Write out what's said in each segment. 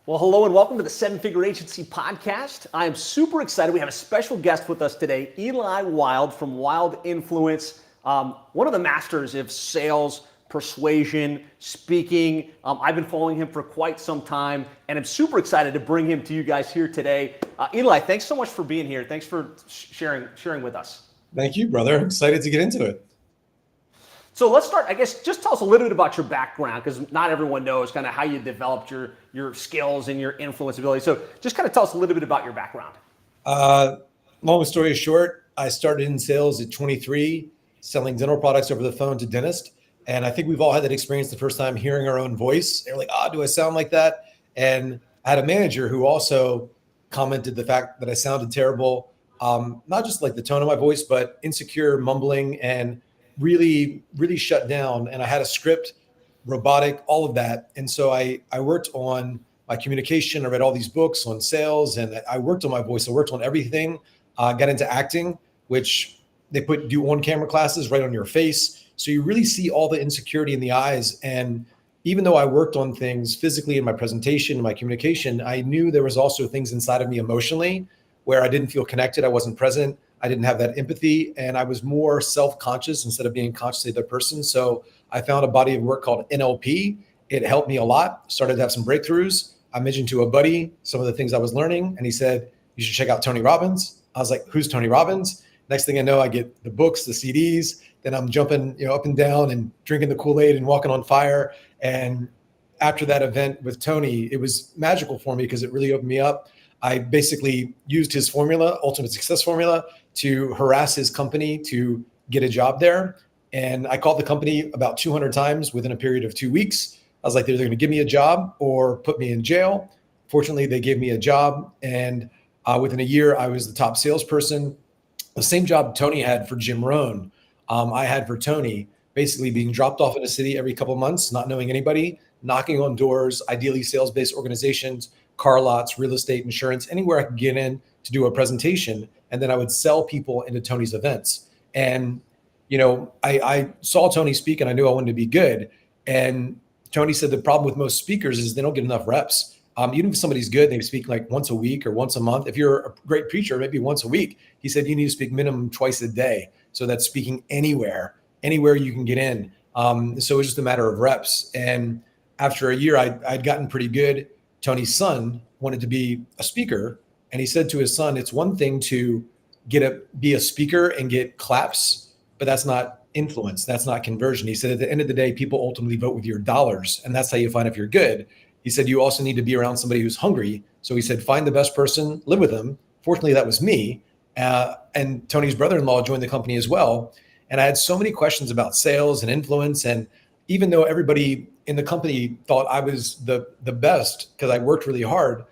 Well, hello and welcome to the Seven Figure Agency Podcast. I am super excited. We have a special guest with us today, Eli Wilde from Wilde Influence, one of the masters of sales, persuasion, speaking. I've been following him for quite some time, and I'm super excited to bring him to you guys here today. Eli, thanks so much for being here. Thanks for sharing with us. Thank you, brother. I'm excited to get into it. So let's start, I guess, just tell us a little bit about your background, because not everyone knows kind of how you developed your skills and your influence ability. So just kind of tell us a little bit about your background. Long story short, I started in sales at 23, selling dental products over the phone to dentists. And I think we've all had that experience the first time hearing our own voice. They're like, do I sound like that? And I had a manager who also commented the fact that I sounded terrible, not just like the tone of my voice, but insecure, mumbling, and really shut down. And I had a script, robotic, all of that. And so I worked on my communication. I read all these books on sales, and I worked on my voice. I worked on everything. Got into acting, which they do on-camera classes right on your face. So you really see all the insecurity in the eyes. And even though I worked on things physically in my presentation, in my communication, I knew there was also things inside of me emotionally where I didn't feel connected. I wasn't present. I didn't have that empathy, and I was more self-conscious instead of being consciously the person. So I found a body of work called NLP. It helped me a lot. Started to have some breakthroughs. I mentioned to a buddy some of the things I was learning, and he said, "You should check out Tony Robbins." I was like, "Who's Tony Robbins?" Next thing I know, I get the books, the CDs. Then I'm jumping, up and down and drinking the Kool-Aid and walking on fire. And after that event with Tony, it was magical for me because it really opened me up. I basically used his formula, ultimate success formula, to harass his company to get a job there. And I called the company about 200 times within a period of 2 weeks. I was like, they're either going to give me a job or put me in jail. Fortunately, they gave me a job. And within a year, I was the top salesperson. The same job Tony had for Jim Rohn, I had for Tony, basically being dropped off in a city every couple of months, not knowing anybody, knocking on doors, ideally sales-based organizations, car lots, real estate, insurance, anywhere I could get in to do a presentation. And then I would sell people into Tony's events. And, I saw Tony speak and I knew I wanted to be good. And Tony said the problem with most speakers is they don't get enough reps. Even if somebody's good, they speak like once a week or once a month. If you're a great preacher, maybe once a week. He said you need to speak minimum twice a day. So that's speaking anywhere you can get in. So it's just a matter of reps. And after a year, I'd gotten pretty good. Tony's son wanted to be a speaker. And he said to his son, it's one thing to be a speaker and get claps, but that's not influence. That's not conversion. He said, at the end of the day, people ultimately vote with your dollars. And that's how you find if you're good. He said, you also need to be around somebody who's hungry. So he said, find the best person, live with them. Fortunately, that was me. And Tony's brother-in-law joined the company as well. And I had so many questions about sales and influence. And even though everybody in the company thought I was the best because I worked really hard,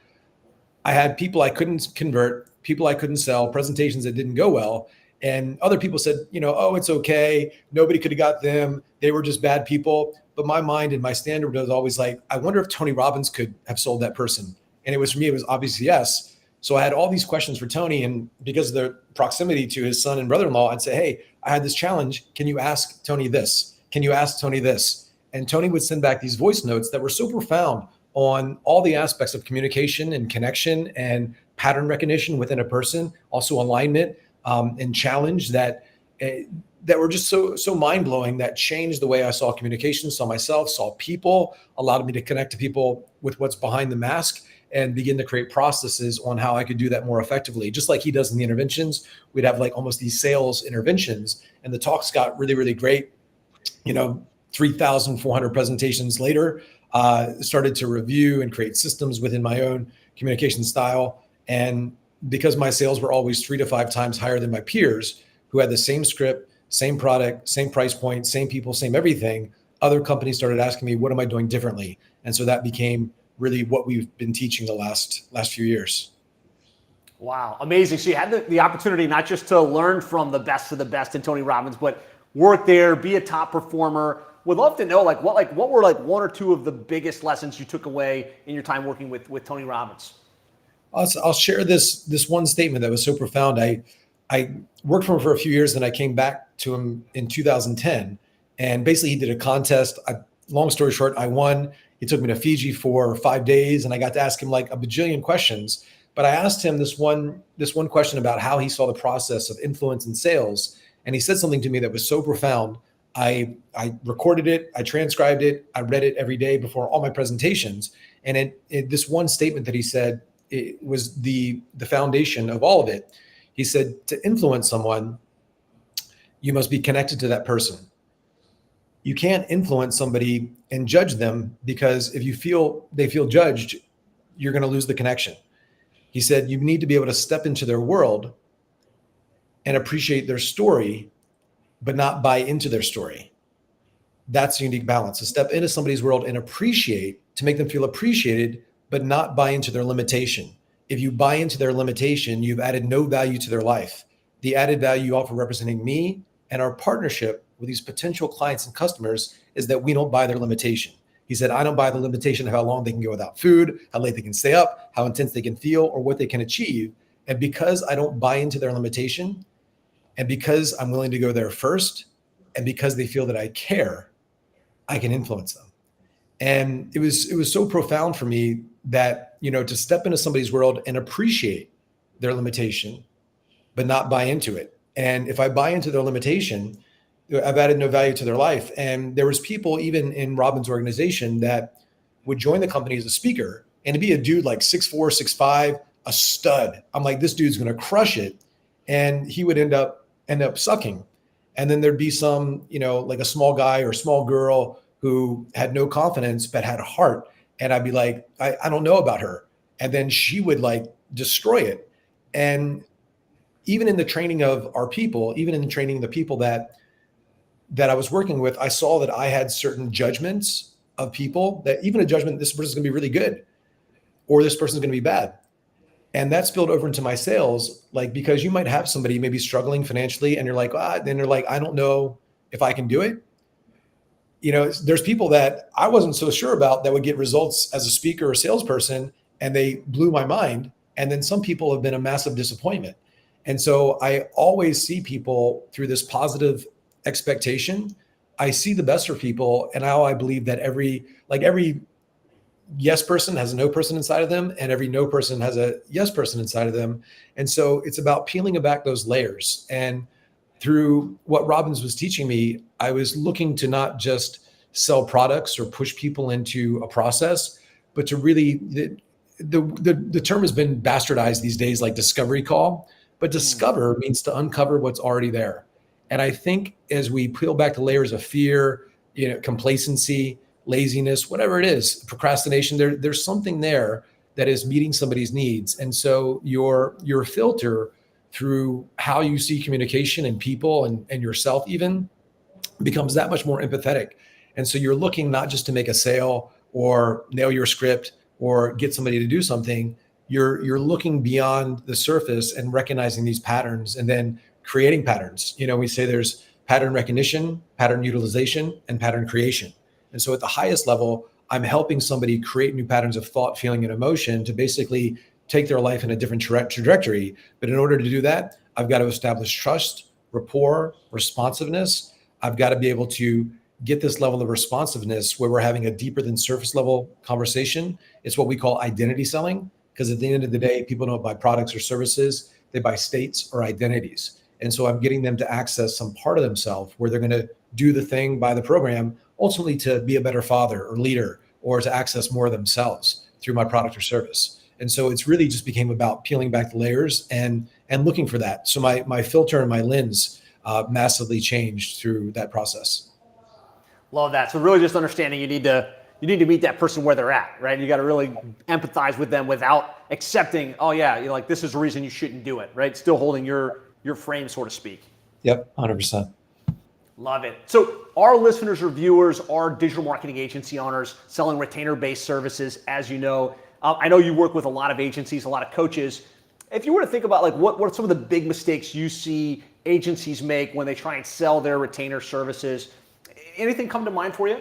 I had people I couldn't convert, people I couldn't sell, presentations that didn't go well. And other people said, it's okay. Nobody could have got them. They were just bad people. But my mind and my standard was always like, I wonder if Tony Robbins could have sold that person. And for me, it was obviously yes. So I had all these questions for Tony. And because of the proximity to his son and brother-in-law, I'd say, hey, I had this challenge. Can you ask Tony this? Can you ask Tony this? And Tony would send back these voice notes that were so profound on all the aspects of communication and connection and pattern recognition within a person, also alignment and challenge that were just so mind-blowing, that changed the way I saw communication, saw myself, saw people, allowed me to connect to people with what's behind the mask and begin to create processes on how I could do that more effectively. Just like he does in the interventions, we'd have like almost these sales interventions, and the talks got really, really great. 3,400 presentations later, started to review and create systems within my own communication style. And because my sales were always 3 to 5 times higher than my peers who had the same script, same product, same price point, same people, same everything, other companies started asking me, what am I doing differently? And so that became really what we've been teaching the last few years. Wow, amazing. So you had the opportunity not just to learn from the best of the best in Tony Robbins, but work there, be a top performer. Would love to know what were one or two of the biggest lessons you took away in your time working with Tony Robbins? I'll share this one statement that was so profound. I worked for him for a few years, and I came back to him in 2010. And basically, he did a contest. long story short, I won. He took me to Fiji for 5 days, and I got to ask him like a bajillion questions. But I asked him this one question about how he saw the process of influence in sales, and he said something to me that was so profound. I recorded it, I transcribed it, I read it every day before all my presentations, and this one statement that he said, it was the foundation of all of it. He said, to influence someone, you must be connected to that person. You can't influence somebody and judge them, because if they feel judged, you're going to lose the connection. He said, you need to be able to step into their world and appreciate their story, but not buy into their story. That's a unique balance, to step into somebody's world and appreciate, to make them feel appreciated, but not buy into their limitation. If you buy into their limitation, you've added no value to their life. The added value you offer representing me and our partnership with these potential clients and customers is that we don't buy their limitation. He said, I don't buy the limitation of how long they can go without food, how late they can stay up, how intense they can feel, or what they can achieve. And because I don't buy into their limitation, and because I'm willing to go there first, and because they feel that I care, I can influence them. And it was so profound for me that, to step into somebody's world and appreciate their limitation, but not buy into it. And if I buy into their limitation, I've added no value to their life. And there was people even in Robin's organization that would join the company as a speaker, and to be a dude like 6'4", 6'5", a stud. I'm like, this dude's going to crush it. And he would end up sucking. And then there'd be some, like a small guy or small girl who had no confidence, but had a heart. And I'd be like, I don't know about her. And then she would like destroy it. And even in the training of our people, even in the training of the people that I was working with, I saw that I had certain judgments of people, that even a judgment, this person's gonna be really good, or this person's gonna be bad. And that spilled over into my sales, like, because you might have somebody maybe struggling financially, and you're like, then they're like, I don't know if I can do it. There's people that I wasn't so sure about that would get results as a speaker or salesperson, and they blew my mind. And then some people have been a massive disappointment. And so I always see people through this positive expectation. I see the best for people, and how I believe that every yes person has a no person inside of them, and every no person has a yes person inside of them. And so it's about peeling back those layers. And through what Robbins was teaching me, I was looking to not just sell products or push people into a process, but to really, the term has been bastardized these days, like discovery call, but discover means to uncover what's already there. And I think as we peel back the layers of fear, complacency, laziness, whatever it is, procrastination, there's something there that is meeting somebody's needs. And so your filter through how you see communication and people and yourself even becomes that much more empathetic. And so you're looking not just to make a sale or nail your script or get somebody to do something. You're looking beyond the surface and recognizing these patterns, and then creating patterns. We say there's pattern recognition, pattern utilization, and pattern creation. And so at the highest level, I'm helping somebody create new patterns of thought, feeling, and emotion to basically take their life in a different trajectory. But in order to do that, I've got to establish trust, rapport, responsiveness. I've got to be able to get this level of responsiveness where we're having a deeper than surface level conversation. It's what we call identity selling, because at the end of the day, people don't buy products or services, they buy states or identities. And so I'm getting them to access some part of themselves where they're going to do the thing by the program, ultimately to be a better father or leader, or to access more of themselves through my product or service. And so it's really just became about peeling back the layers and looking for that. So my filter and my lens massively changed through that process. Love that. So really just understanding you need to meet that person where they're at, right? You got to really empathize with them without accepting, oh yeah, like this is a reason you shouldn't do it, right? Still holding your frame, so to speak. Yep, 100%. Love it. So our listeners or viewers are digital marketing agency owners selling retainer-based services, as you know. I know you work with a lot of agencies, a lot of coaches. If you were to think about like what are some of the big mistakes you see agencies make when they try and sell their retainer services, anything come to mind for you?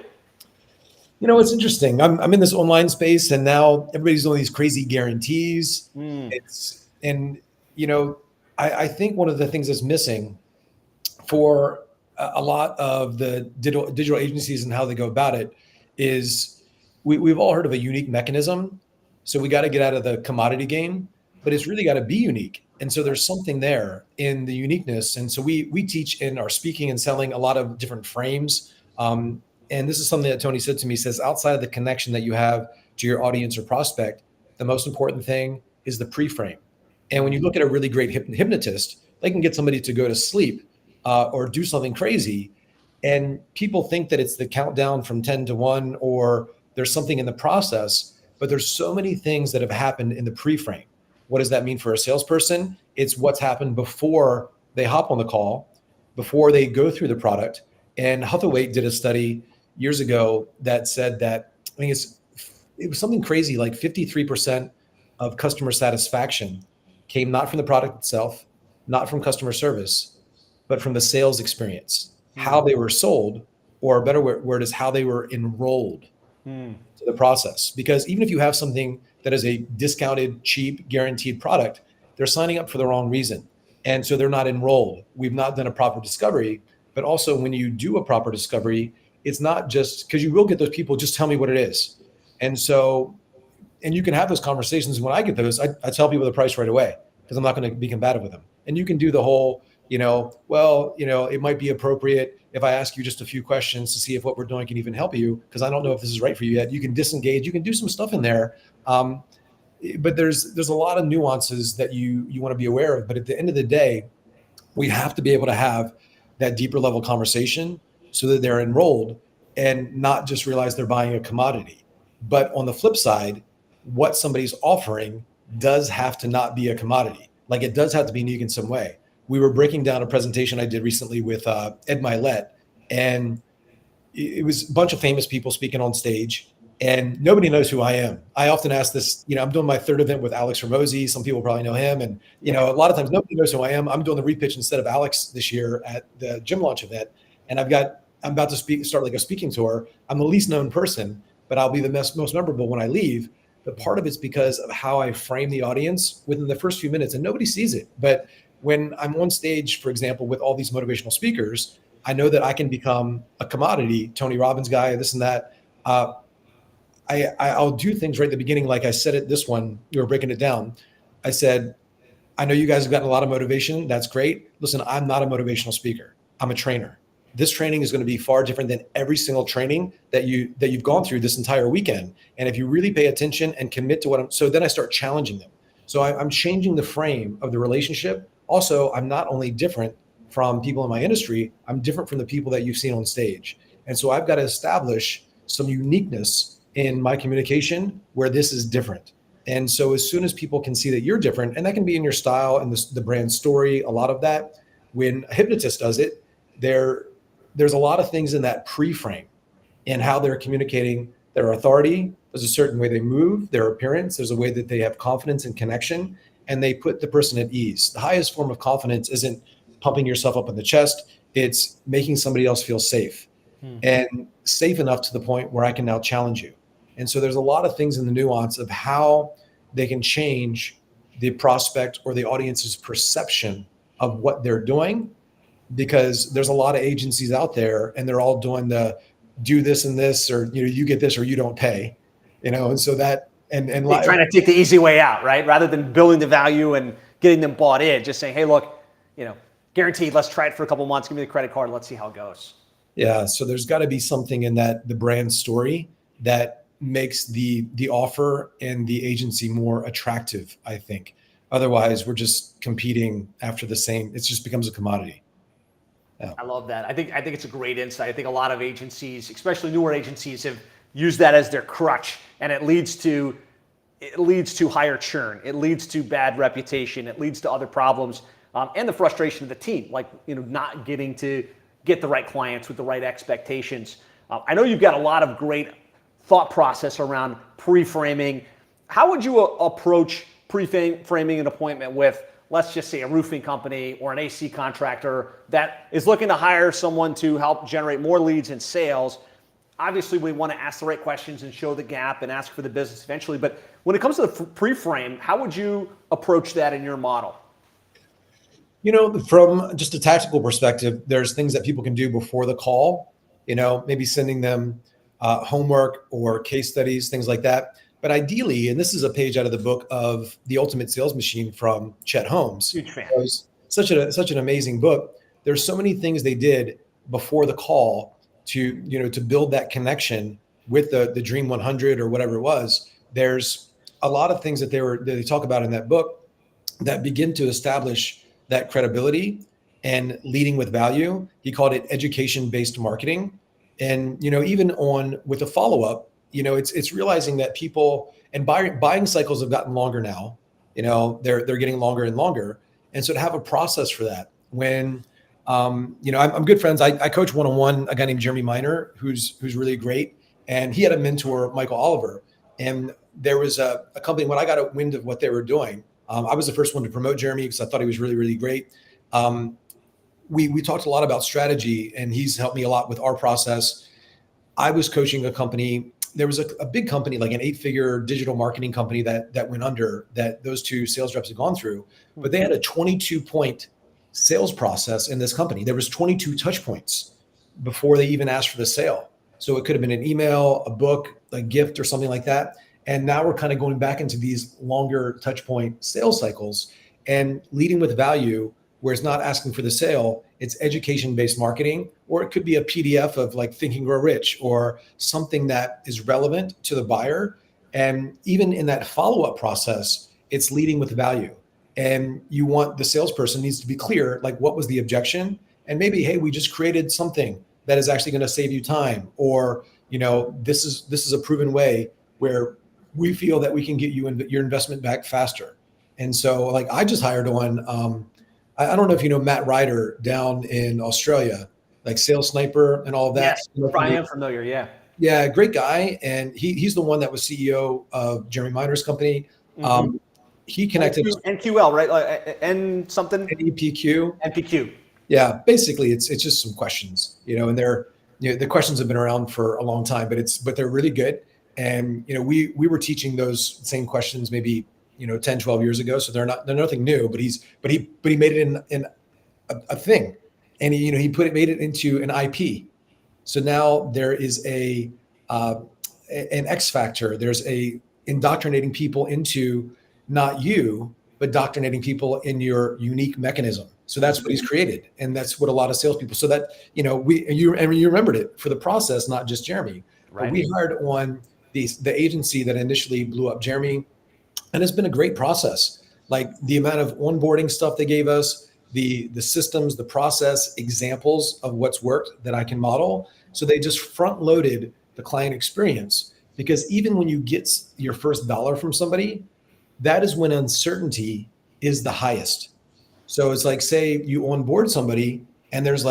It's interesting. I'm in this online space, and now everybody's doing these crazy guarantees. I think one of the things that's missing for a lot of the digital agencies and how they go about it is we've all heard of a unique mechanism. So we got to get out of the commodity game, but it's really got to be unique. And so there's something there in the uniqueness. And so we teach in our speaking and selling a lot of different frames. And this is something that Tony said to me, says outside of the connection that you have to your audience or prospect, the most important thing is the pre-frame. And when you look at a really great hypnotist, they can get somebody to go to sleep or do something crazy. And people think that it's the countdown from 10 to 1 or there's something in the process, but there's so many things that have happened in the pre-frame. What does that mean for a salesperson? It's what's happened before they hop on the call, before they go through the product. And Hathaway did a study years ago that said that, I think it was something crazy, like 53% of customer satisfaction came not from the product itself, not from customer service, but from the sales experience, how they were sold, or a better word is how they were enrolled to the process. Because even if you have something that is a discounted, cheap, guaranteed product, they're signing up for the wrong reason. And so they're not enrolled. We've not done a proper discovery, but also when you do a proper discovery, it's not just because you will get those people, just tell me what it is. And so, and you can have those conversations. When I get those, I tell people the price right away because I'm not going to be combative with them. And you can do the whole, it might be appropriate if I ask you just a few questions to see if what we're doing can even help you, because I don't know if this is right for you yet. You can disengage, you can do some stuff in there. But there's a lot of nuances that you want to be aware of. But at the end of the day, we have to be able to have that deeper level conversation so that they're enrolled and not just realize they're buying a commodity. But on the flip side, what somebody's offering does have to not be a commodity. Like it does have to be unique in some way. We were breaking down a presentation I did recently with Ed Milet, and it was a bunch of famous people speaking on stage, and nobody knows who I am. I often ask this, I'm doing my third event with Alex Ramosi. Some people probably know him. And, a lot of times nobody knows who I am. I'm doing the repitch instead of Alex this year at the gym launch event. And I'm about to start like a speaking tour. I'm the least known person, but I'll be the most memorable when I leave. But part of it's because of how I frame the audience within the first few minutes, and nobody sees it. But when I'm on stage, for example, with all these motivational speakers, I know that I can become a commodity, Tony Robbins guy, this and that. I'll do things right at the beginning. Like I said it, this one, we were breaking it down. I said, I know you guys have gotten a lot of motivation. That's great. Listen, I'm not a motivational speaker. I'm a trainer. This training is going to be far different than every single training that you've gone through this entire weekend. And if you really pay attention and commit to so then I start challenging them. So I'm changing the frame of the relationship. Also, I'm not only different from people in my industry, I'm different from the people that you've seen on stage. And so I've got to establish some uniqueness in my communication where this is different. And so as soon as people can see that you're different, and that can be in your style and the brand story, a lot of that, when a hypnotist does it, there's a lot of things in that pre-frame and how they're communicating their authority. There's a certain way they move, their appearance. There's a way that they have confidence and connection, and they put the person at ease. The highest form of confidence isn't pumping yourself up in the chest. It's making somebody else feel safe and safe enough to the point where I can now challenge you. And so there's a lot of things in the nuance of how they can change the prospect or the audience's perception of what they're doing, because there's a lot of agencies out there and they're all doing the do this and this, or, you get this or you don't pay, and so that, and trying to take the easy way out, right? Rather than building the value and getting them bought in, just saying, hey, look, guaranteed, let's try it for a couple months. Give me the credit card. Let's see how it goes. Yeah. So there's got to be something in that, the brand story, that makes the offer and the agency more attractive, I think. Otherwise, we're just competing after the same. It just becomes a commodity. Yeah. I love that. I think it's a great insight. I think a lot of agencies, especially newer agencies, have used that as their crutch, and it leads to higher churn. It leads to bad reputation. It leads to other problems, and the frustration of the team, like not getting to get the right clients with the right expectations. I know you've got a lot of great thought process around pre-framing. How would you approach pre-framing an appointment with, let's just say, a roofing company or an AC contractor that is looking to hire someone to help generate more leads and sales? Obviously, we want to ask the right questions and show the gap and ask for the business eventually. But when it comes to the pre-frame, how would you approach that in your model? From just a tactical perspective, there's things that people can do before the call, maybe sending them homework or case studies, things like that. But ideally, and this is a page out of the book of The Ultimate Sales Machine from Chet Holmes. Huge fan. It was such an amazing book. There's so many things they did before the call to build that connection with the Dream 100 or whatever it was. There's a lot of things that they talk about in that book that begin to establish that credibility and leading with value. He called it education-based marketing. And, even on with a follow-up, it's realizing that people and buying cycles have gotten longer now. They're getting longer and longer. And so to have a process for that when, I'm good friends. I coach one-on-one a guy named Jeremy Miner, who's really great. And he had a mentor, Michael Oliver. And there was a company, when I got a wind of what they were doing, I was the first one to promote Jeremy because I thought he was really, really great. We talked a lot about strategy, and he's helped me a lot with our process. I was coaching a company. There was a big company, like an 8-figure digital marketing company that went under, that those two sales reps had gone through, but they had a 22-point sales process in this company. There was 22 touch points before they even asked for the sale. So it could have been an email, a book, a gift, or something like that. And now we're kind of going back into these longer touch point sales cycles and leading with value, where it's not asking for the sale, it's education-based marketing, or it could be a PDF of like Think and Grow Rich or something that is relevant to the buyer. And even in that follow-up process, it's leading with value. And you want the salesperson needs to be clear, like what was the objection? And maybe, hey, we just created something that is actually going to save you time, or this is a proven way where we feel that we can get you your investment back faster. And so, like, I just hired one. I don't know if you know Matt Ryder down in Australia, like Sales Sniper and all of that. Yes, I am familiar. Yeah. Yeah, great guy, and he's the one that was CEO of Jeremy Miner's company. Mm-hmm. He connected NQL, right? N something. NEPQ. NPQ. Yeah, basically, it's just some questions, and they're the questions have been around for a long time, but they're really good. And we were teaching those same questions maybe 10, 12 years ago, so they're nothing new. But he made it in a thing, and he made it into an IP. So now there is an X factor. There's a indoctrinating people into not you, but indoctrinating people in your unique mechanism. So that's what he's created. And that's what a lot of salespeople, so that, you remembered it for the process, not just Jeremy. Right. But we hired on the agency that initially blew up Jeremy. And it's been a great process. Like the amount of onboarding stuff they gave us, the systems, the process, examples of what's worked that I can model. So they just front loaded the client experience, because even when you get your first dollar from somebody, that is when uncertainty is the highest. So it's like, say you onboard somebody and there's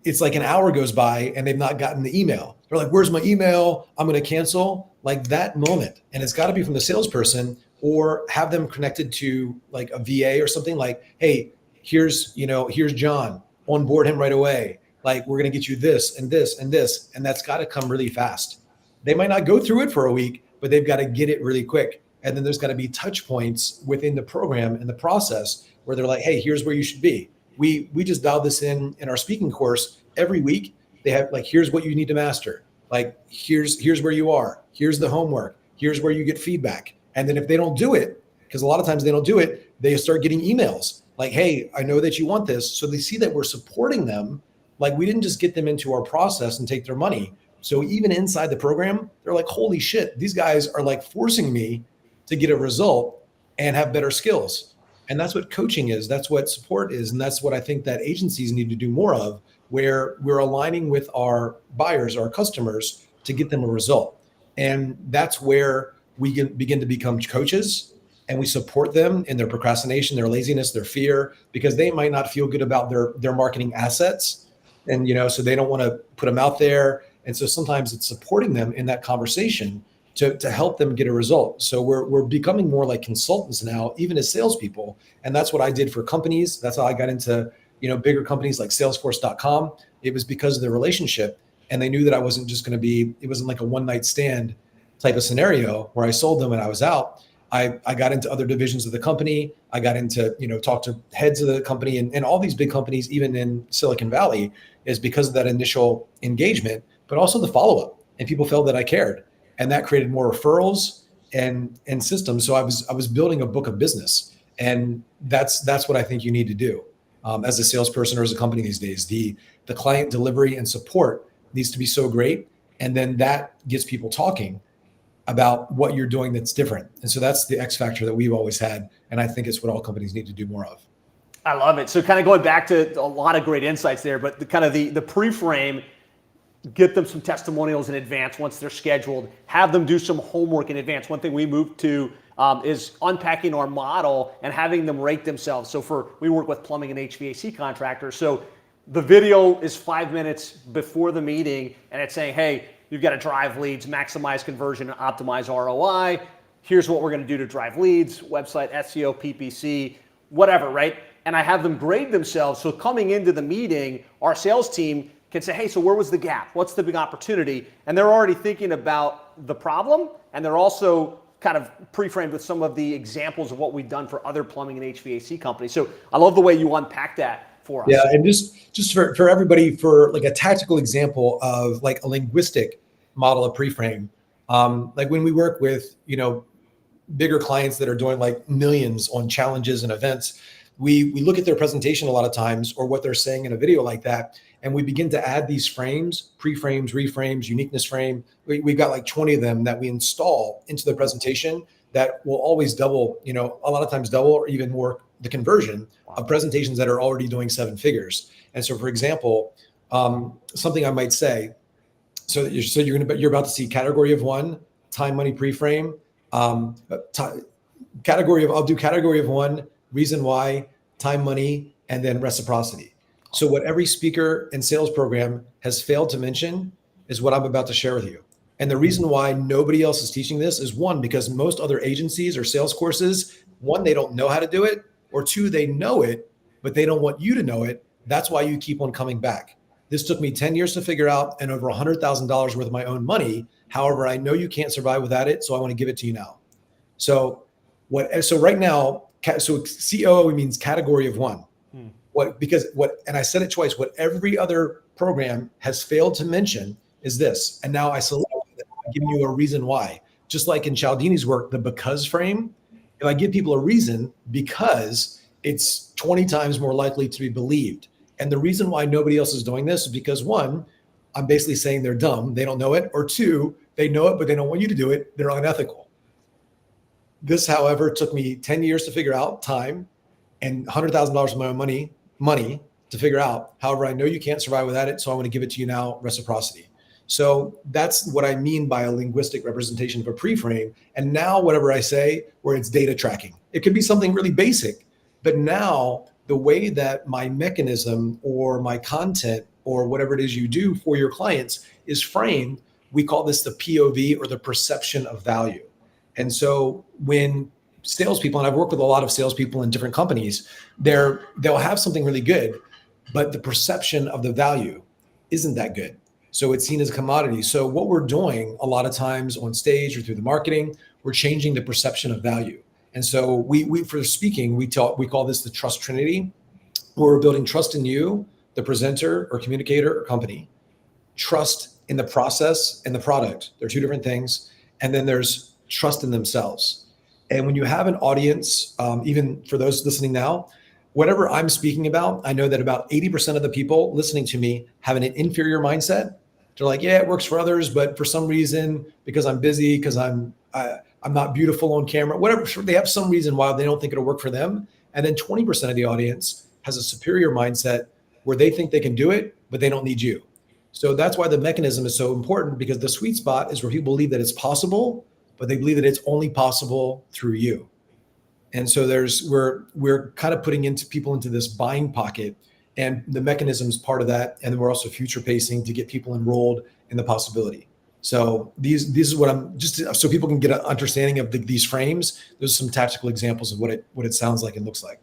it's like an hour goes by and they've not gotten the email. They're like, where's my email? I'm going to cancel. Like that moment. And it's got to be from the salesperson, or have them connected to like a VA or something, like, hey, here's John, onboard him right away. Like, we're going to get you this and this and this. And that's got to come really fast. They might not go through it for a week, but they've got to get it really quick. And then there's got to be touch points within the program and the process where they're like, hey, here's where you should be. We just dialed this in our speaking course. Every week they have like, here's what you need to master. Like, here's where you are. Here's the homework. Here's where you get feedback. And then if they don't do it, because a lot of times they don't do it, they start getting emails like, hey, I know that you want this. So they see that we're supporting them. Like, we didn't just get them into our process and take their money. So even inside the program, they're like, holy shit, these guys are like forcing me to get a result and have better skills. And that's what coaching is. That's what support is. And that's what I think that agencies need to do more of, where we're aligning with our buyers, our customers, to get them a result. And that's where we can begin to become coaches, and we support them in their procrastination, their laziness, their fear, because they might not feel good about their marketing assets. And, so they don't want to put them out there. And so sometimes it's supporting them in that conversation to help them get a result. So we're becoming more like consultants now, even as salespeople. And that's what I did for companies. That's how I got into, bigger companies like Salesforce.com. It was because of the relationship. And they knew that I wasn't just going to it wasn't like a one night stand type of scenario where I sold them and I was out. I got into other divisions of the company. I got into, talk to heads of the company, and all these big companies, even in Silicon Valley, is because of that initial engagement. but also the follow-up. And people felt that I cared. And that created more referrals and systems. So I was building a book of business. And that's what I think you need to do as a salesperson or as a company these days. The client delivery and support needs to be so great. And then that gets people talking about what you're doing that's different. And so that's the X factor that we've always had. And I think it's what all companies need to do more of. I love it. So kind of going back to a lot of great insights there, but the pre-frame, get them some testimonials in advance once they're scheduled, have them do some homework in advance. One thing we moved to is unpacking our model and having them rate themselves. So we work with plumbing and HVAC contractors. So the video is 5 minutes before the meeting and it's saying, hey, you've got to drive leads, maximize conversion, and optimize ROI. Here's what we're going to do to drive leads, website, SEO, PPC, whatever, right? And I have them grade themselves. So coming into the meeting, our sales team can say, hey, so where was the gap? What's the big opportunity? And they're already thinking about the problem, and they're also kind of pre-framed with some of the examples of what we've done for other plumbing and HVAC companies. So I love the way you unpack that for us. Yeah, and just for everybody, for like a tactical example of like a linguistic model of pre-frame, like when we work with, bigger clients that are doing like millions on challenges and events, we look at their presentation a lot of times or what they're saying in a video like that. And we begin to add these frames, pre-frames, reframes, uniqueness frame. We've got like 20 of them that we install into the presentation that will always double, a lot of times double or even more the conversion of presentations that are already doing 7 figures. And so, for example, something I might say, you're about to see category of 1, time, money, pre-frame, I'll do category of 1, reason why, time, money, and then reciprocity. So what every speaker and sales program has failed to mention is what I'm about to share with you. And the reason why nobody else is teaching this is 1, because most other agencies or sales courses, 1, they don't know how to do it, or 2, they know it, but they don't want you to know it. That's why you keep on coming back. This took me 10 years to figure out and over $100,000 worth of my own money. However, I know you can't survive without it, so I want to give it to you now. So right now, so COO means category of 1. And I said it twice, what every other program has failed to mention is this. And now I select it, I'm giving you a reason why. Just like in Cialdini's work, the because frame, if I give people a reason, because it's 20 times more likely to be believed. And the reason why nobody else is doing this is because 1, I'm basically saying they're dumb, they don't know it, or 2, they know it, but they don't want you to do it, they're unethical. This, however, took me 10 years to figure out, time, and $100,000 of my own money to figure out. However, I know you can't survive without it, so I want to give it to you now, reciprocity. So that's what I mean by a linguistic representation of a pre-frame. And now whatever I say, where it's data tracking, it could be something really basic, but now the way that my mechanism or my content or whatever it is you do for your clients is framed, we call this the POV, or the perception of value. And so when salespeople, and I've worked with a lot of salespeople in different companies, they'll have something really good, but the perception of the value isn't that good. So it's seen as a commodity. So what we're doing a lot of times on stage or through the marketing, we're changing the perception of value. And so we for speaking, we call this the trust trinity, where we're building trust in you, the presenter or communicator or company, trust in the process and the product. They're 2 different things. And then there's trust in themselves. And when you have an audience, even for those listening now, whatever I'm speaking about, I know that about 80% of the people listening to me have an inferior mindset. They're like, yeah, it works for others, but for some reason, because I'm busy, because I'm not beautiful on camera, whatever, they have some reason why they don't think it'll work for them. And then 20% of the audience has a superior mindset where they think they can do it, but they don't need you. So that's why the mechanism is so important, because the sweet spot is where people believe that it's possible, but they believe that it's only possible through you. And so we're kind of putting people into this buying pocket, and the mechanism is part of that. And then we're also future pacing to get people enrolled in the possibility. So these is what I'm just, so people can get an understanding of these frames. There's some tactical examples of what it sounds like and looks like.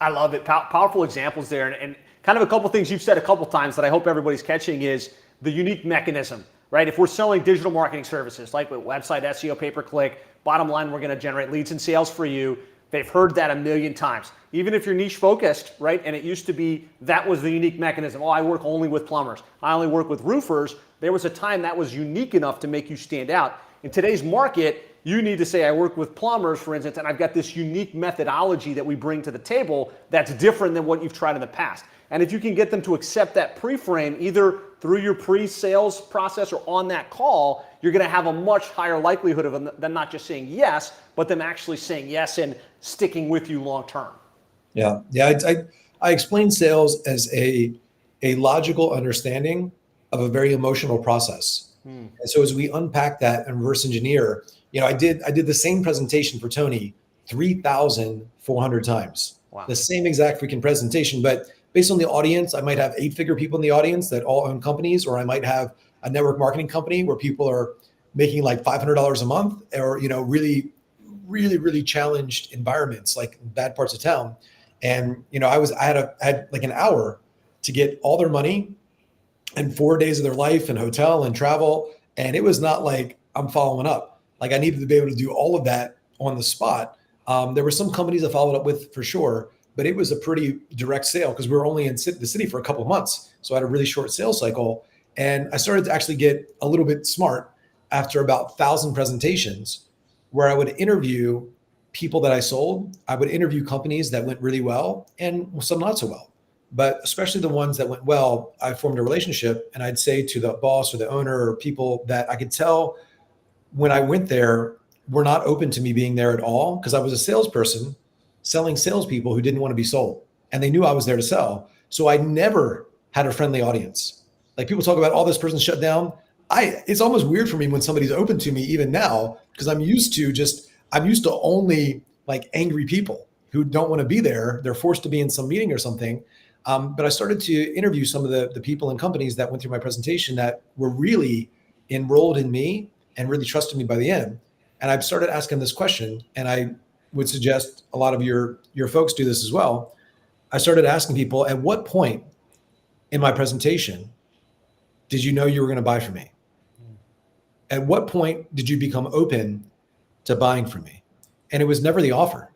I love it. Powerful examples there. And kind of a couple things you've said a couple times that I hope everybody's catching is the unique mechanism, right? If we're selling digital marketing services, like with website, SEO, pay-per-click, bottom line, we're going to generate leads and sales for you. They've heard that a million times. Even if you're niche focused, right? And it used to be that was the unique mechanism. Oh, I work only with plumbers. I only work with roofers. There was a time that was unique enough to make you stand out. In today's market, you need to say, I work with plumbers, for instance, and I've got this unique methodology that we bring to the table that's different than what you've tried in the past. And if you can get them to accept that pre-frame, either through your pre-sales process or on that call, you're going to have a much higher likelihood of them not just saying yes, but them actually saying yes and sticking with you long term. Yeah. I explain sales as a logical understanding of a very emotional process. And so as we unpack that and reverse engineer, I did the same presentation for Tony 3,400 times. Wow. The same exact freaking presentation, but based on the audience, I might have 8-figure people in the audience that all own companies, or I might have a network marketing company where people are making like $500 a month, or really, really, really challenged environments like bad parts of town. And I had like an hour to get all their money and 4 days of their life and hotel and travel. And it was not like I'm following up. Like I needed to be able to do all of that on the spot. There were some companies I followed up with for sure, but it was a pretty direct sale because we were only in the city for a couple of months. So I had a really short sales cycle. And I started to actually get a little bit smart after about 1,000 presentations where I would interview people that I sold. I would interview companies that went really well and some not so well. But especially the ones that went well, I formed a relationship, and I'd say to the boss or the owner or people that I could tell when I went there were not open to me being there at all, because I was a salesperson selling salespeople who didn't want to be sold, and they knew I was there to sell. So I never had a friendly audience. Like people talk about, this person shut down. It's almost weird for me when somebody's open to me even now, because I'm used to only like angry people who don't want to be there. They're forced to be in some meeting or something. But I started to interview some of the people and companies that went through my presentation that were really enrolled in me and really trusted me by the end. And I started asking this question, and I would suggest a lot of your folks do this as well. I started asking people, at what point in my presentation did you know you were going to buy from me? At what point did you become open to buying from me? And it was never the offer.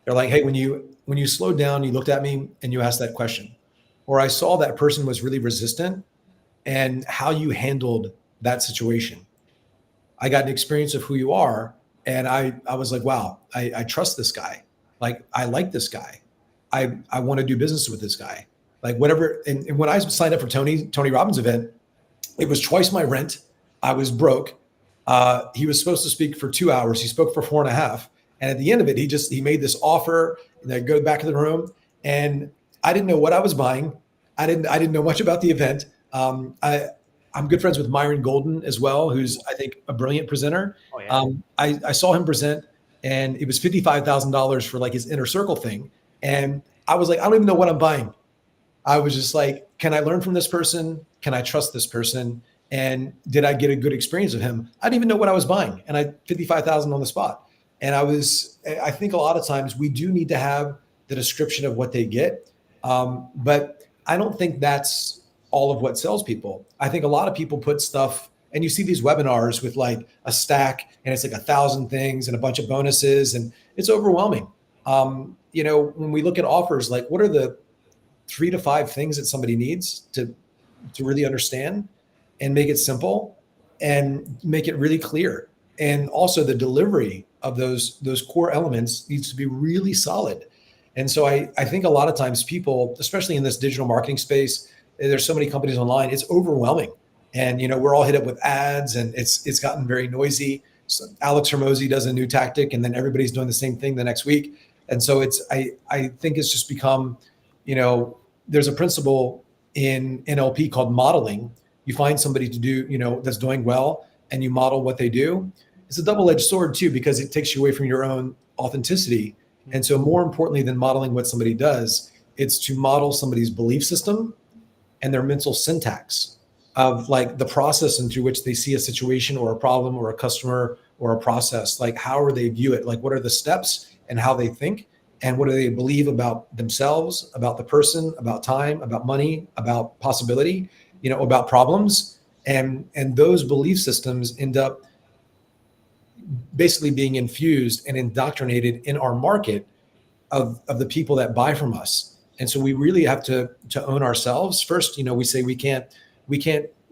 They're like, hey, when you slowed down, you looked at me and you asked that question, or I saw that person was really resistant, and how you handled that situation. I got an experience of who you are. And I was like, wow, I trust this guy. Like, I like this guy. I want to do business with this guy. Like whatever. And when I signed up for Tony Robbins event, it was twice my rent. I was broke. He was supposed to speak for 2 hours. He spoke for 4.5. And at the end of it, he made this offer, and I go back to the room, and I didn't know what I was buying. I didn't know much about the event. I'm good friends with Myron Golden as well, who's, I think, a brilliant presenter. Oh, yeah. I saw him present, and it was $55,000 for like his inner circle thing. And I was like, I don't even know what I'm buying. I was just like, can I learn from this person? Can I trust this person? And did I get a good experience with him? I didn't even know what I was buying. And I $55,000 on the spot. And I think a lot of times we do need to have the description of what they get. But I don't think that's all of what sells people. I think a lot of people put stuff, and you see these webinars with like a stack, and it's like 1,000 things and a bunch of bonuses, and it's overwhelming. When we look at offers, like what are the 3 to 5 things that somebody needs to really understand, and make it simple and make it really clear. And also the delivery of those core elements needs to be really solid. And so I think a lot of times people, especially in this digital marketing space, there's so many companies online, it's overwhelming. And, we're all hit up with ads, and it's gotten very noisy. So Alex Hormozy does a new tactic, and then everybody's doing the same thing the next week. And so I think it's just become, there's a principle in NLP called modeling. You find somebody to do, that's doing well, and you model what they do. It's a double-edged sword too, because it takes you away from your own authenticity. And so more importantly than modeling what somebody does, it's to model somebody's belief system and their mental syntax of like the process and through which they see a situation or a problem or a customer or a process. Like how do they view it? Like what are the steps and how they think, and what do they believe about themselves, about the person, about time, about money, about possibility, about problems. And those belief systems end up basically being infused and indoctrinated in our market of the people that buy from us. And so we really have to own ourselves first. We say we can't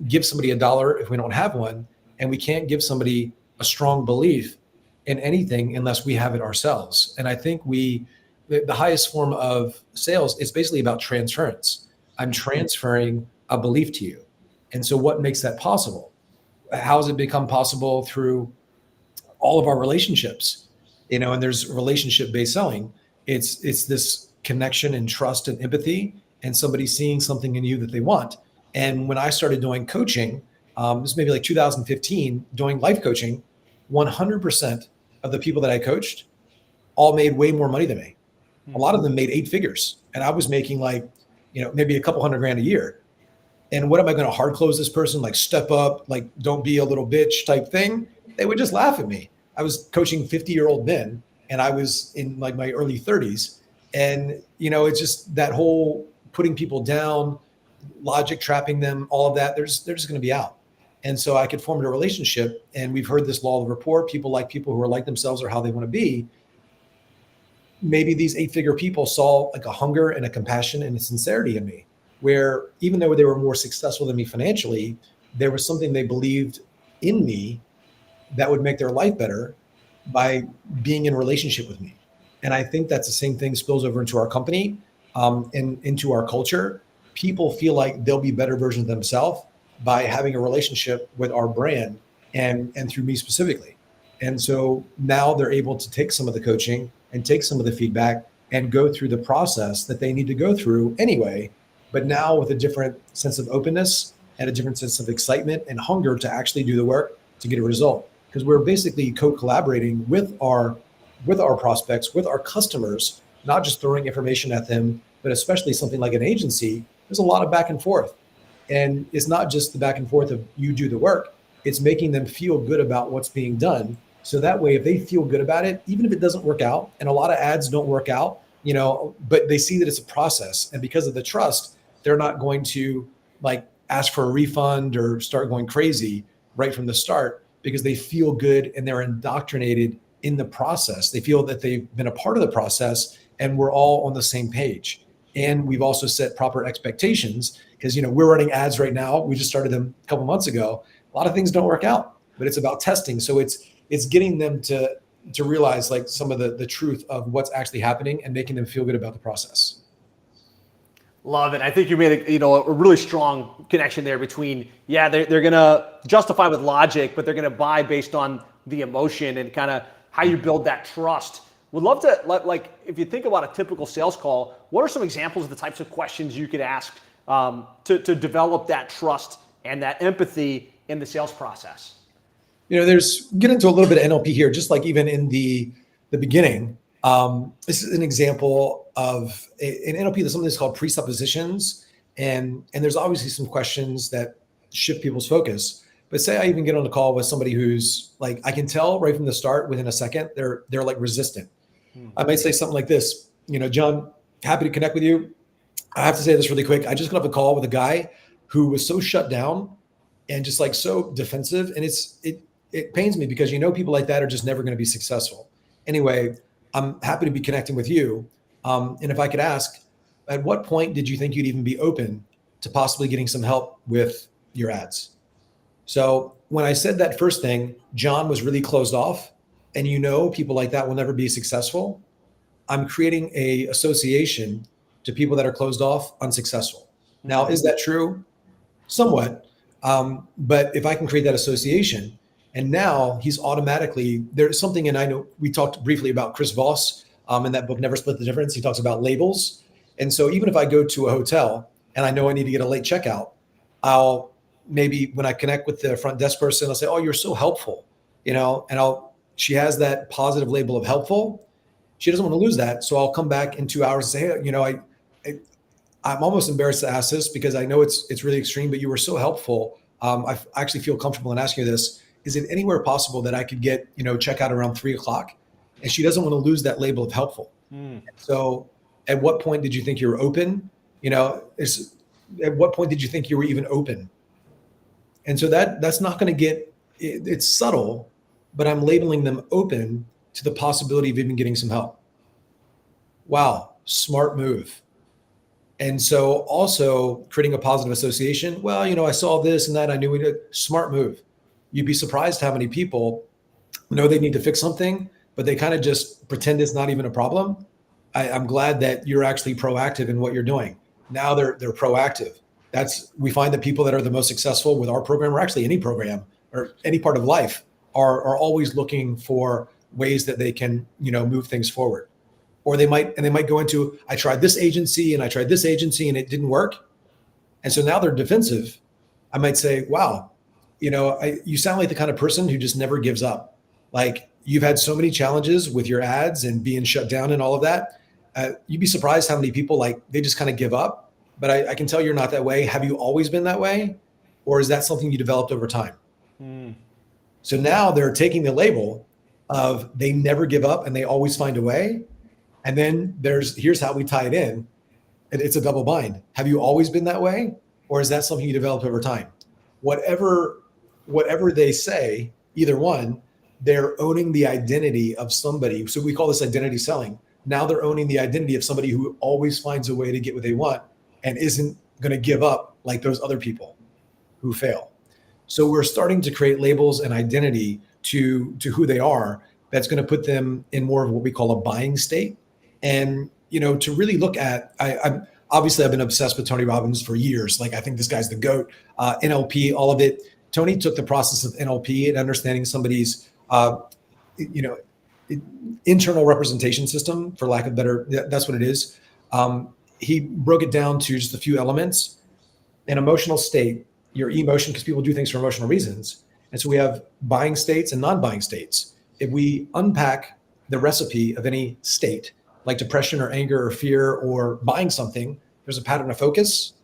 give somebody $1 if we don't have one, and we can't give somebody a strong belief in anything unless we have it ourselves. And I think the highest form of sales is basically about transference. I'm transferring a belief to you. And so what makes that possible? How has it become possible? Through all of our relationships, and there's relationship-based selling. It's this connection and trust and empathy, and somebody seeing something in you that they want. And when I started doing coaching, this was maybe like 2015, doing life coaching, 100% of the people that I coached all made way more money than me. A lot of them made 8 figures, and I was making like, maybe a couple $100,000 a year. And what am I going to hard close this person? Like, step up, like, don't be a little bitch type thing. They would just laugh at me. I was coaching 50-year-old men, and I was in like my early 30s. And, it's just that whole putting people down, logic trapping them, all of that, they're just going to be out. And so I could form a relationship, and we've heard this law of rapport. People like people who are like themselves or how they want to be. Maybe these 8-figure people saw like a hunger and a compassion and a sincerity in me, where even though they were more successful than me financially, there was something they believed in me that would make their life better by being in relationship with me. And I think that's the same thing spills over into our company, and into our culture. People feel like they'll be better versions of themselves by having a relationship with our brand and through me specifically. And so now they're able to take some of the coaching and take some of the feedback and go through the process that they need to go through anyway, but now with a different sense of openness and a different sense of excitement and hunger to actually do the work to get a result. Because we're basically co-collaborating with our prospects, with our customers, not just throwing information at them, but especially something like an agency. There's a lot of back and forth. And it's not just the back and forth of you do the work, it's making them feel good about what's being done. So that way, if they feel good about it, even if it doesn't work out, and a lot of ads don't work out, but they see that it's a process. And because of the trust, they're not going to like ask for a refund or start going crazy right from the start, because they feel good and they're indoctrinated in the process. They feel that they've been a part of the process and we're all on the same page. And we've also set proper expectations, because we're running ads right now. We just started them a couple months ago. A lot of things don't work out, but it's about testing. So it's getting them to realize like some of the truth of what's actually happening and making them feel good about the process. Love it. I think you made a really strong connection there between, they're going to justify with logic, but they're going to buy based on the emotion and kind of how you build that trust. Would love to, like, if you think about a typical sales call, what are some examples of the types of questions you could ask to develop that trust and that empathy in the sales process? There's get into a little bit of NLP here, just like even in the beginning. This is an example of in NLP. There's something that's called presuppositions, and there's obviously some questions that shift people's focus. But say I even get on a call with somebody who's like, I can tell right from the start, within a second, they're like resistant. I might say something like this, John, happy to connect with you. I have to say this really quick. I just got off a call with a guy who was so shut down and just like so defensive, and it pains me because people like that are just never going to be successful. Anyway, I'm happy to be connecting with you. And if I could ask, at what point did you think you'd even be open to possibly getting some help with your ads? So when I said that first thing, John was really closed off, and people like that will never be successful. I'm creating a association to people that are closed off, unsuccessful. Now, is that true? Somewhat. But if I can create that association, and now he's automatically, there's something, and I know we talked briefly about Chris Voss in that book, Never Split the Difference. He talks about labels. And so even if I go to a hotel and I know I need to get a late checkout, I'll maybe when I connect with the front desk person, I'll say, "Oh, you're so helpful," and she has that positive label of helpful. She doesn't want to lose that. So I'll come back in 2 hours and say, "Hey, I'm almost embarrassed to ask this because I know it's really extreme, but you were so helpful. I actually feel comfortable in asking you this. Is it anywhere possible that I could get, checkout around 3:00? And she doesn't want to lose that label of helpful. So at what point did you think you were open? At what point did you think you were even open? And so that's not going to it's subtle, but I'm labeling them open to the possibility of even getting some help. Wow, smart move. And so also creating a positive association. Well, I saw this and that. I knew it. Smart move. You'd be surprised how many people know they need to fix something, but they kind of just pretend it's not even a problem. I'm glad that you're actually proactive in what you're doing. Now they're proactive. We find that people that are the most successful with our program, or actually any program or any part of life, are always looking for ways that they can, move things forward. Or they might go into, I tried this agency and I tried this agency and it didn't work. And so now they're defensive. I might say, wow, you sound like the kind of person who just never gives up. Like, you've had so many challenges with your ads and being shut down and all of that. You'd be surprised how many people, like, they just kind of give up. But I can tell you're not that way. Have you always been that way? Or is that something you developed over time? So now they're taking the label of they never give up and they always find a way. And then here's how we tie it in. It's a double bind. Have you always been that way? Or is that something you developed over time? Whatever they say, either one, they're owning the identity of somebody. So we call this identity selling. Now they're owning the identity of somebody who always finds a way to get what they want and isn't going to give up like those other people who fail. So we're starting to create labels and identity to who they are. That's going to put them in more of what we call a buying state. And, to really look at, I've been obsessed with Tony Robbins for years. Like, I think this guy's the GOAT, NLP, all of it. Tony took the process of NLP and understanding somebody's, internal representation system, for lack of better, that's what it is. He broke it down to just a few elements. An emotional state, your emotion, because people do things for emotional reasons. And so we have buying states and non-buying states. If we unpack the recipe of any state, like depression or anger or fear or buying something, there's a pattern of focus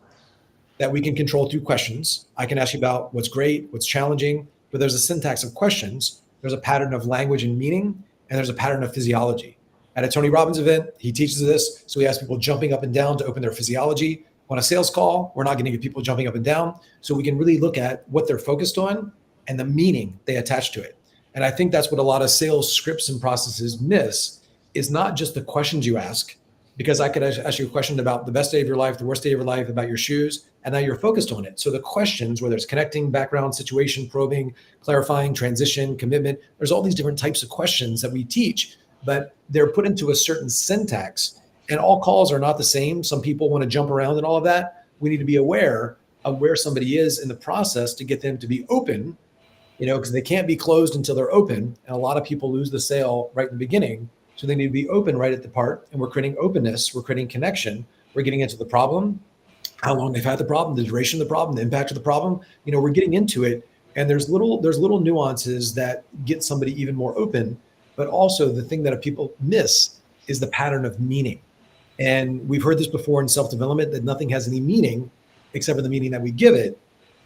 that we can control through questions. I can ask you about what's great, what's challenging, but there's a syntax of questions. There's a pattern of language and meaning, and there's a pattern of physiology. At a Tony Robbins event, he teaches this. So he has people jumping up and down to open their physiology. On a sales call, we're not going to get people jumping up and down. So we can really look at what they're focused on and the meaning they attach to it. And I think that's what a lot of sales scripts and processes miss, is not just the questions you ask, because I could ask you a question about the best day of your life, the worst day of your life, about your shoes, and now you're focused on it. So the questions, whether it's connecting, background, situation, probing, clarifying, transition, commitment, there's all these different types of questions that we teach, but they're put into a certain syntax, and all calls are not the same. Some people want to jump around and all of that. We need to be aware of where somebody is in the process to get them to be open, because they can't be closed until they're open. And a lot of people lose the sale right in the beginning. So they need to be open right at the part, and we're creating openness, we're creating connection, we're getting into the problem, how long they've had the problem, the duration of the problem, the impact of the problem. We're getting into it, and there's little nuances that get somebody even more open. But also the thing that people miss is the pattern of meaning. And we've heard this before in self-development, that nothing has any meaning except for the meaning that we give it.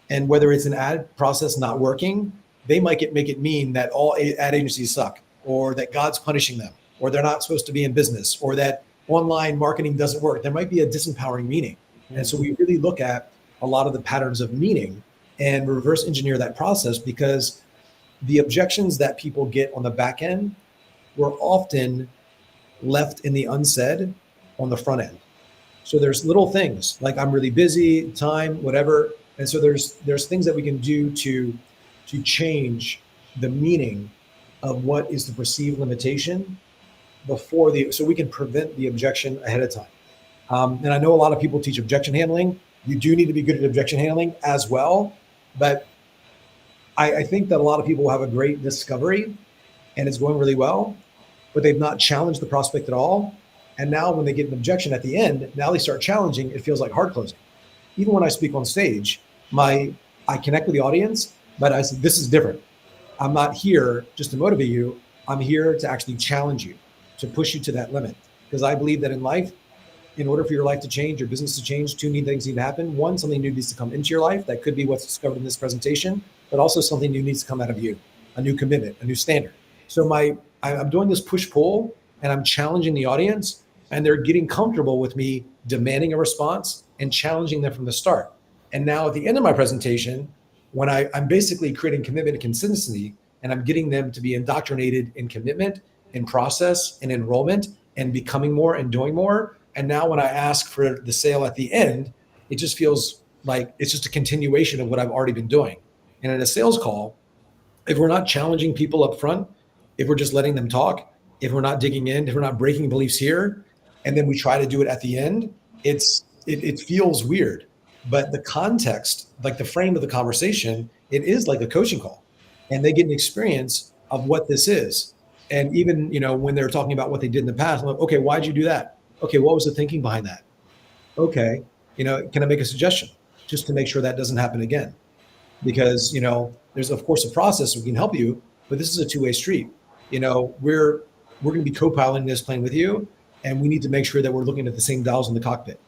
And whether it's an ad process not working, they might make it mean that all ad agencies suck, or that God's punishing them, or they're not supposed to be in business, or that online marketing doesn't work. There might be a disempowering meaning. And so we really look at a lot of the patterns of meaning and reverse engineer that process, because the objections that people get on the back end were often left in the unsaid on the front end. So there's little things like, I'm really busy, time, whatever. And so there's things that we can do to change the meaning of what is the perceived limitation so we can prevent the objection ahead of time. And I know a lot of people teach objection handling. You do need to be good at objection handling as well. But I think that a lot of people have a great discovery and it's going really well, but they've not challenged the prospect at all. And now when they get an objection at the end, now they start challenging, it feels like hard closing. Even when I speak on stage, I connect with the audience, but I say, this is different. I'm not here just to motivate you. I'm here to actually challenge you, to push you to that limit. Because I believe that in life, in order for your life to change, your business to change, two things need to happen. One, something new needs to come into your life. That could be what's discovered in this presentation, but also something new needs to come out of you, a new commitment, a new standard. So I'm doing this push-pull, and I'm challenging the audience, and they're getting comfortable with me demanding a response and challenging them from the start. And now at the end of my presentation, when I'm basically creating commitment and consistency, and I'm getting them to be indoctrinated in commitment, in process, and enrollment, and becoming more and doing more, And now when I ask for the sale at the end, it just feels like it's just a continuation of what I've already been doing. And in a sales call, if we're not challenging people up front, if we're just letting them talk, if we're not digging in, if we're not breaking beliefs here, and then we try to do it at the end, it feels weird. But the context, like the frame of the conversation, it is like a coaching call, and they get an experience of what this is. And even when they're talking about what they did in the past, I'm like, okay, why'd you do that? Okay, what was the thinking behind that? Okay, can I make a suggestion just to make sure that doesn't happen again? Because there's of course a process we can help you, but this is a two-way street. We're going to be co-piloting this plane with you, and we need to make sure that we're looking at the same dials in the cockpit.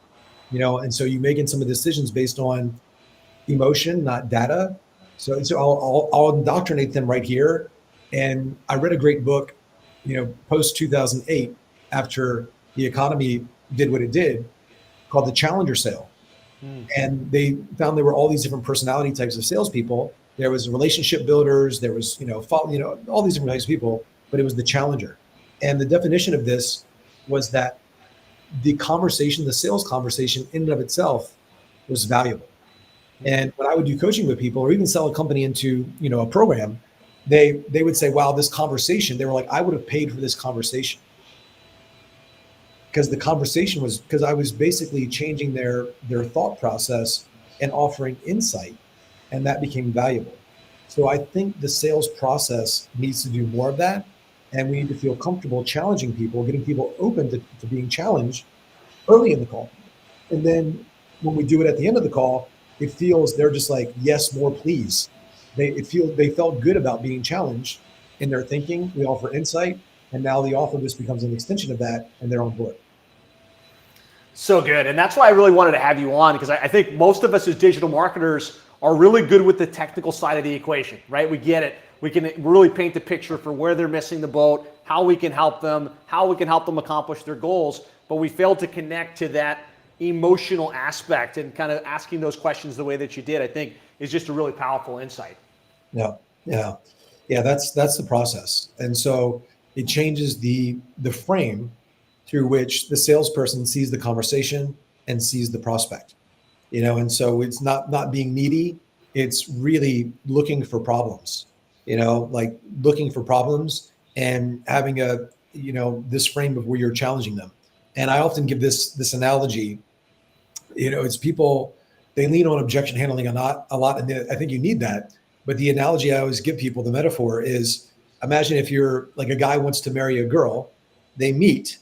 And so you making some of the decisions based on emotion, not data. So I'll indoctrinate them right here. And I read a great book, post 2008, after the economy did what it did, called The Challenger Sale. And they found there were all these different personality types of salespeople. There was relationship builders. There was, all these different types of people, but it was the challenger. And the definition of this was that the conversation, the sales conversation in and of itself was valuable. And when I would do coaching with people or even sell a company into, a program, they would say, wow, this conversation, they were like, I would have paid for this conversation. Because the conversation was, because I was basically changing their thought process and offering insight, and that became valuable. So I think the sales process needs to do more of that, and we need to feel comfortable challenging people, getting people open to being challenged early in the call. And then when we do it at the end of the call, it feels they're just like, yes, more please. They felt good about being challenged in their thinking. We offer insight, and now the offer just becomes an extension of that, and they're on board. So good. And that's why I really wanted to have you on, because I think most of us as digital marketers are really good with the technical side of the equation, right? We get it. We can really paint the picture for where they're missing the boat, how we can help them, how we can help them accomplish their goals. But we fail to connect to that emotional aspect, and kind of asking those questions the way that you did, I think, is just a really powerful insight. Yeah. That's the process. And so it changes the frame through which the salesperson sees the conversation and sees the prospect, and so it's not being needy. It's really looking for problems, like looking for problems and having this frame of where you're challenging them. And I often give this analogy, it's people, they lean on objection handling a lot. And I think you need that. But the analogy I always give people, the metaphor is, imagine if you're like a guy wants to marry a girl, they meet,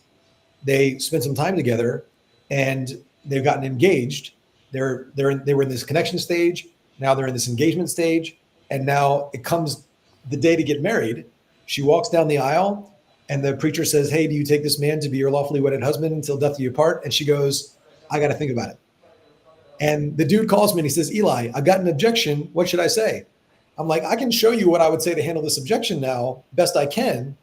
they spend some time together, and they've gotten engaged. They were in this connection stage. Now they're in this engagement stage. And now it comes the day to get married. She walks down the aisle, and the preacher says, hey, do you take this man to be your lawfully wedded husband until death do you part? And she goes, I got to think about it. And the dude calls me and he says, Eli, I've got an objection. What should I say? I'm like, I can show you what I would say to handle this objection now, best I can.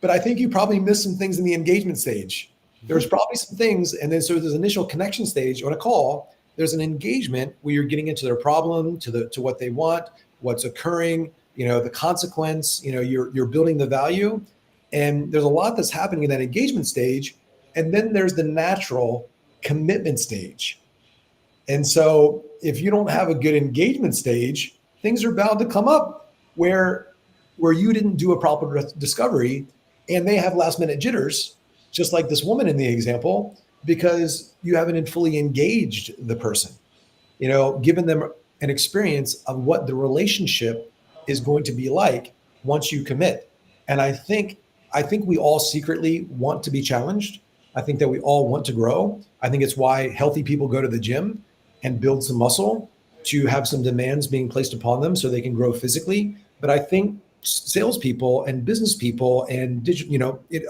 But I think you probably missed some things in the engagement stage. There's probably some things. And then so there's initial connection stage on a call. There's an engagement where you're getting into their problem, to what they want, what's occurring, the consequence, you're building the value. And there's a lot that's happening in that engagement stage. And then there's the natural commitment stage. And so if you don't have a good engagement stage, things are bound to come up where you didn't do a proper discovery, and they have last minute jitters, just like this woman in the example, because you haven't fully engaged the person, given them an experience of what the relationship is going to be like once you commit. And I think we all secretly want to be challenged. I think that we all want to grow. I think it's why healthy people go to the gym and build some muscle, to have some demands being placed upon them so they can grow physically. But I think salespeople and business people and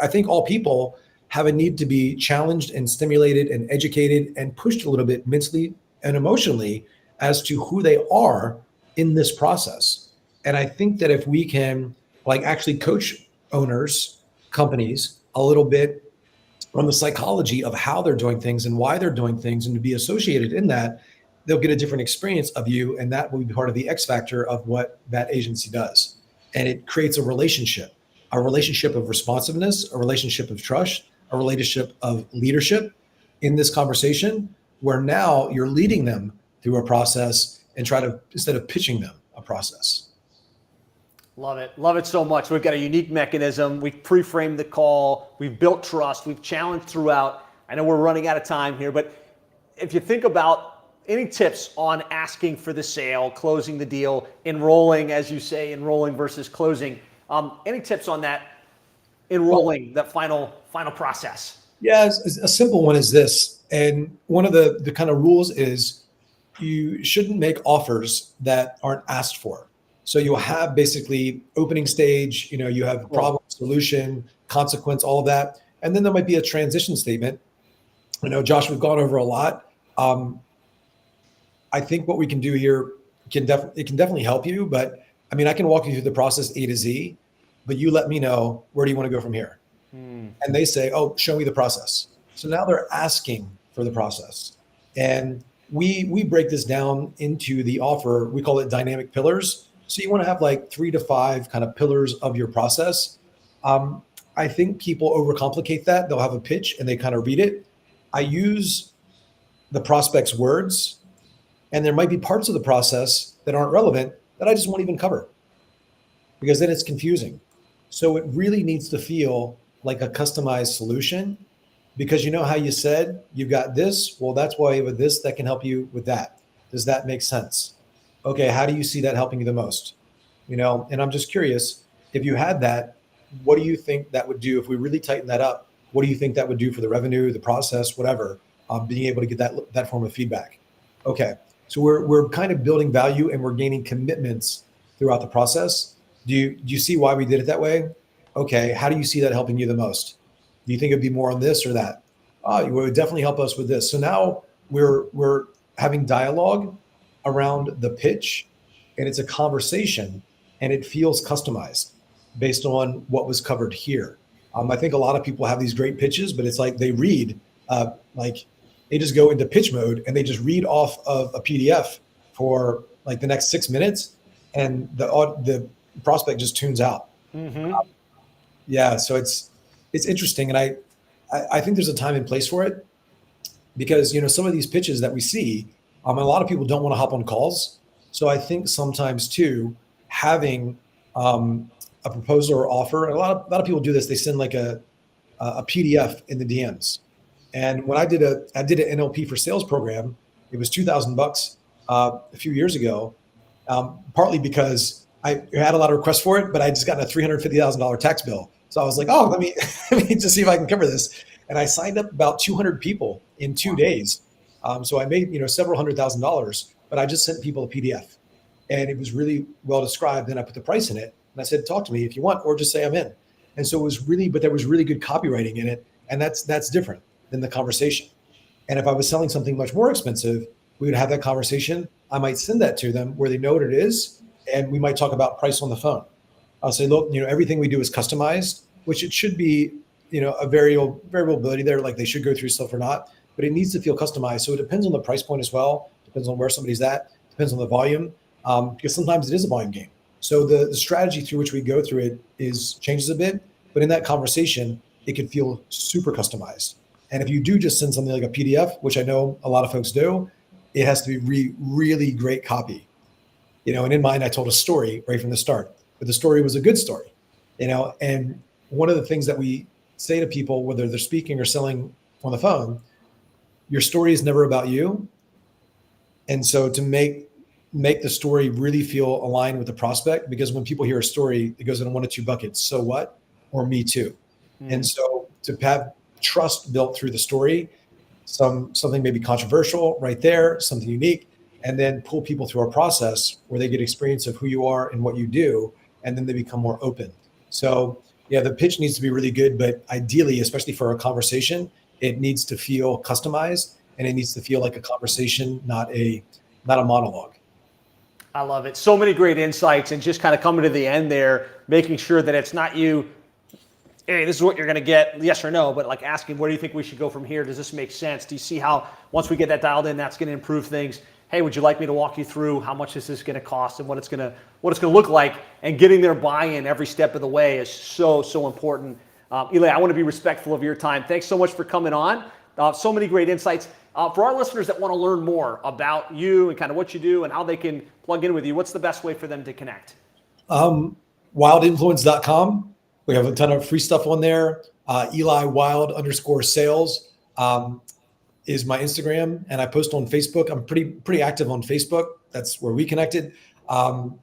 I think all people have a need to be challenged and stimulated and educated and pushed a little bit mentally and emotionally as to who they are in this process. And I think that if we can actually coach owners, companies a little bit on the psychology of how they're doing things and why they're doing things, and to be associated in that, they'll get a different experience of you. And that will be part of the X factor of what that agency does. And it creates a relationship of responsiveness, a relationship of trust, a relationship of leadership. in this conversation, where now you're leading them through a process and instead of pitching them a process. Love it. Love it so much. We've got a unique mechanism. We've pre-framed the call. We've built trust. We've challenged throughout. I know we're running out of time here, but if you think about any tips on asking for the sale, closing the deal, enrolling, as you say, enrolling versus closing, any tips on that enrolling, that final process? Yeah, a simple one is this. And one of the kind of rules is you shouldn't make offers that aren't asked for. So you'll have basically opening stage, you have problem, solution, consequence, all of that. And then there might be a transition statement. Josh, we've gone over a lot. I think what we can do here can definitely help you, but I can walk you through the process A to Z, but you let me know, where do you want to go from here? And they say, oh, show me the process. So now they're asking for the process. And we break this down into the offer. We call it dynamic pillars. So you want to have like 3 to 5 kind of pillars of your process. I think people overcomplicate that. They'll have a pitch and they kind of read it. I use the prospect's words, and there might be parts of the process that aren't relevant that I just won't even cover, because then it's confusing. So it really needs to feel like a customized solution, because how you said you've got this, well, that's why with this that can help you with that. Does that make sense? Okay, how do you see that helping you the most? And I'm just curious, if you had that, what do you think that would do if we really tighten that up? What do you think that would do for the revenue, the process, whatever, being able to get that form of feedback? Okay, so we're kind of building value and we're gaining commitments throughout the process. Do you see why we did it that way? Okay, how do you see that helping you the most? Do you think it'd be more on this or that? Oh, it would definitely help us with this. So now we're having dialogue around the pitch, and it's a conversation, and it feels customized based on what was covered here. I think a lot of people have these great pitches, but it's like they read, like they just go into pitch mode and they just read off of a PDF for like the next 6 minutes, and the prospect just tunes out. Yeah, so it's interesting, and I think there's a time and place for it, because some of these pitches that we see, a lot of people don't want to hop on calls. So I think sometimes too, having a proposal or offer, and a lot of people do this. They send like a PDF in the DMs. And when I did an NLP for sales program, it was $2,000 a few years ago, partly because I had a lot of requests for it, but I just got a $350,000 tax bill. So I was like, oh, let me just see if I can cover this. And I signed up about 200 people in 2 days. So I made, several $100,000, but I just sent people a PDF, and it was really well described. Then I put the price in it, and I said, talk to me if you want, or just say I'm in. And so there was really good copywriting in it. And that's different than the conversation. And if I was selling something much more expensive, we would have that conversation. I might send that to them where they know what it is. And we might talk about price on the phone. I'll say, look, everything we do is customized, which it should be, a variability there, like they should go through stuff or not, but it needs to feel customized. So it depends on the price point as well. Depends on where somebody's at, depends on the volume, because sometimes it is a volume game. So the strategy through which we go through it changes a bit, but in that conversation, it can feel super customized. And if you do just send something like a PDF, which I know a lot of folks do, it has to be really great copy. And in mine, I told a story right from the start, but the story was a good story, and one of the things that we say to people, whether they're speaking or selling on the phone, your story is never about you. And so to make the story really feel aligned with the prospect, because when people hear a story, it goes in one of two buckets: so what, or me too. And so to have trust built through the story, something maybe controversial right there, something unique, and then pull people through a process where they get experience of who you are and what you do, and then they become more open. So yeah, the pitch needs to be really good, but ideally, especially for a conversation, it needs to feel customized, and it needs to feel like a conversation, not a monologue. I love it. So many great insights, and just kind of coming to the end there, making sure that it's not you, hey, this is what you're going to get, yes or no, but like asking, where do you think we should go from here? Does this make sense? Do you see how once we get that dialed in, that's going to improve things? Hey, would you like me to walk you through how much is this going to cost and what it's going to look like? And getting their buy-in every step of the way is so important. Eli, I want to be respectful of your time. Thanks so much for coming on. So many great insights. For our listeners that want to learn more about you and kind of what you do and how they can plug in with you, what's the best way for them to connect? Wildinfluence.com. We have a ton of free stuff on there. Eli Wilde _sales is my Instagram, and I post on Facebook. I'm pretty active on Facebook. That's where we connected.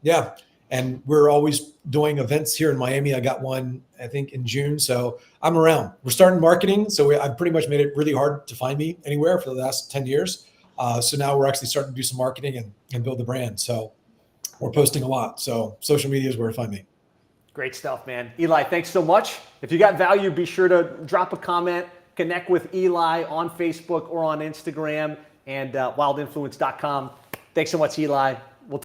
Yeah. And we're always doing events here in Miami. I got one, I think, in June. So I'm around. We're starting marketing. So I've pretty much made it really hard to find me anywhere for the last 10 years. So now we're actually starting to do some marketing and build the brand. So we're posting a lot. So social media is where to find me. Great stuff, man. Eli, thanks so much. If you got value, be sure to drop a comment, connect with Eli on Facebook or on Instagram, and wildinfluence.com. Thanks so much, Eli.